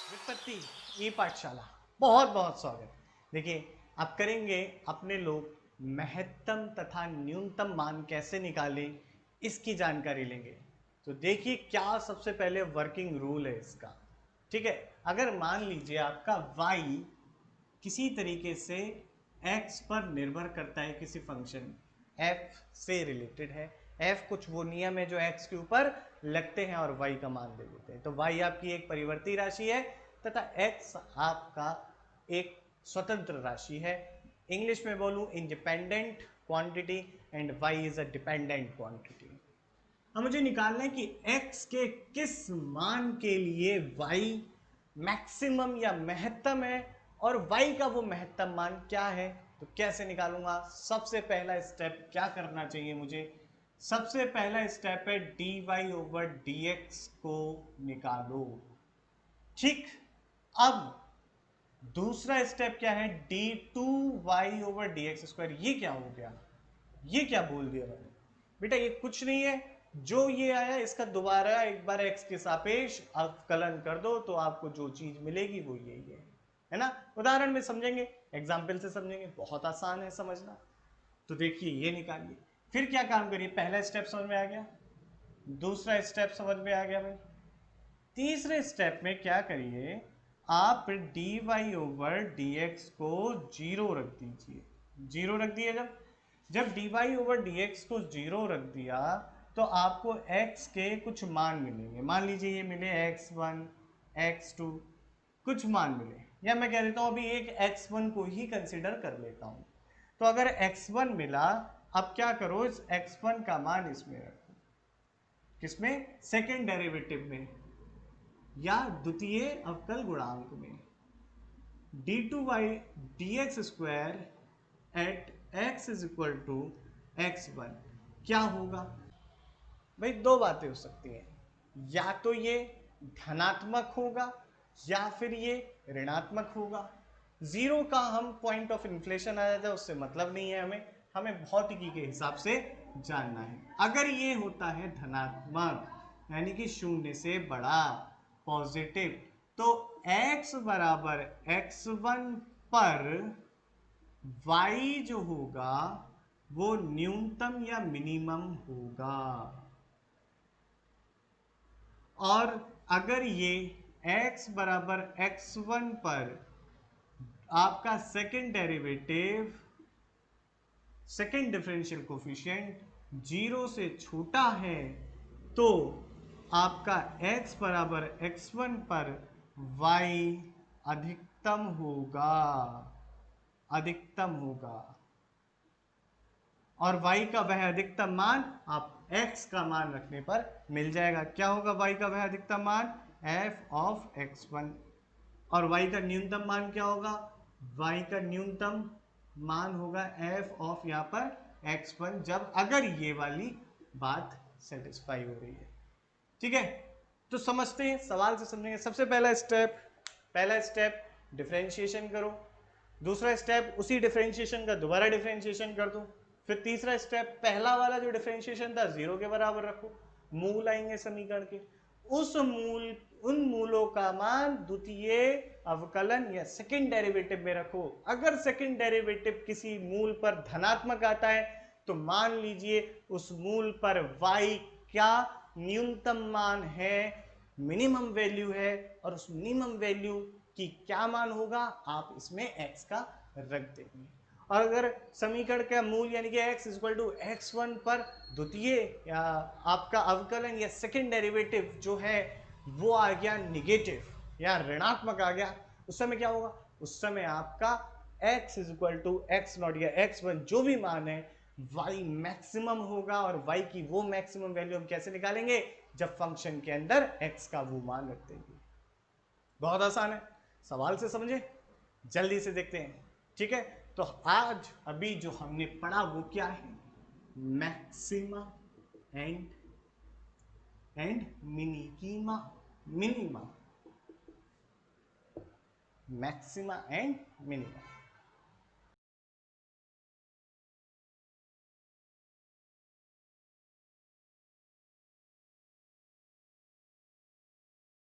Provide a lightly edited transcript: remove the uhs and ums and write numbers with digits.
व्युत्पत्ति ई पाठशाला बहुत बहुत स्वागत। देखिए, अब करेंगे अपने लोग महत्तम तथा न्यूनतम मान कैसे निकालें, इसकी जानकारी लेंगे। तो देखिए क्या सबसे पहले वर्किंग रूल है इसका। ठीक है, अगर मान लीजिए आपका y किसी तरीके से x पर निर्भर करता है, किसी फंक्शन f से रिलेटेड है, f कुछ वो नियम है जो x के ऊपर लगते हैं और y का मान दे देते हैं। तो y आपकी एक परिवर्ती राशि है तथा x आपका एक स्वतंत्र राशि है। इंग्लिश में बोलूं, independent quantity and y is a dependent quantity. अब मुझे निकालना है कि x के किस मान के लिए y मैक्सिमम या महत्तम है और y का वो महत्तम मान क्या है। तो कैसे निकालूंगा? सबसे पहला स्टेप क्या करना चाहिए मुझे? सबसे पहला स्टेप है dy ओवर dx को निकालो। ठीक, अब दूसरा स्टेप क्या है? d2y over dx square. ये क्या हो गया? ये क्या बोल दिया मैंने? बेटा ये कुछ नहीं है, जो ये आया इसका दोबारा एक बार x के सापेक्ष अवकलन कर दो तो आपको जो चीज मिलेगी वो यही है ना। उदाहरण में समझेंगे, एग्जाम्पल से समझेंगे, बहुत आसान है समझना। तो देखिए ये निकालिए, फिर क्या काम करिए? पहला स्टेप समझ में आ गया, दूसरा स्टेप समझ में आ गया भाई। तीसरे स्टेप में क्या करिए, आप dy ओवर dx को जीरो रख दीजिए। जीरो रख दिए, जब dy ओवर dx को जीरो रख दिया तो आपको x के कुछ मान मिलेंगे। मान लीजिए ये मिले x1 x2 कुछ मान मिले, या मैं कह देता हूं अभी एक x1 को ही कंसिडर कर लेता हूं। तो अगर x1 मिला, अब क्या करो, इस x1 का मान इसमें रखो। किसमें? सेकेंड डेरिवेटिव में या द्वितीय अवकल गुणांक में। d2 dx square at x is equal to x1 क्या होगा भाई? दो बातें हो सकती हैं, या तो ये धनात्मक होगा या फिर ये ऋणात्मक होगा। जीरो का हम पॉइंट ऑफ इन्फ्लेशन आ जाता है, उससे मतलब नहीं है हमें, हमें भौतिकी के हिसाब से जानना है। अगर ये होता है धनात्मक यानी कि शून्य से बड़ा, पॉजिटिव, तो x बराबर x1 पर y जो होगा वो न्यूनतम या मिनिमम होगा। और अगर ये x बराबर x1 पर आपका second derivative, second differential coefficient zero से छोटा है, तो आपका x बराबर x1 पर y अधिकतम होगा, अधिकतम होगा। और y का वह अधिकतम मान आप x का मान रखने पर मिल जाएगा। क्या होगा y का वह अधिकतम मान? f of x1। और y का न्यूनतम मान क्या होगा? y का न्यूनतम मान होगा f ऑफ यहाँ पर x1, जब अगर ये वाली बात सेटिस्फाई हो रही है। ठीक है, तो समझते हैं, सवाल से समझेंगे। सबसे पहला स्टेप डिफरेंशिएशन करो। दूसरा स्टेप उसी डिफरेंशिएशन का दोबारा डिफरेंशिएशन कर दो। फिर तीसरा स्टेप पहला वाला जो डिफरेंशिएशन था जीरो के बराबर रखो। मूल आएंगे समीकरण के, उन मूलों का मान द्वितीय अवकलन या सेकंड डेरिवेटिव में रखो। अगर सेकंड डेरिवेटिव किसी मूल पर धनात्मक आता है तो मान लीजिए उस मूल पर y क्या न्यूनतम मान है, मिनिमम वैल्यू है, और उस मिनिमम वैल्यू की क्या मान होगा आप इसमें x का रख देंगे। और अगर समीकरण का मूल यानी कि x इक्वल टू x1 पर द्वितीय या आपका अवकलन या सेकंड डेरिवेटिव जो है वो आ गया निगेटिव या ऋणात्मक आ गया, उस समय क्या होगा? उस समय आपका x इक्वल टू x0 या x1 जो भी मान है y मैक्सिमम होगा। और y की वो मैक्सिमम वैल्यू हम कैसे निकालेंगे? जब फंक्शन के अंदर x का वो मान रख देंगे। बहुत आसान है, सवाल से समझे, जल्दी से देखते हैं। ठीक है, तो आज अभी जो हमने पढ़ा वो क्या है? Maxima and minima. Minima, maxima and minima.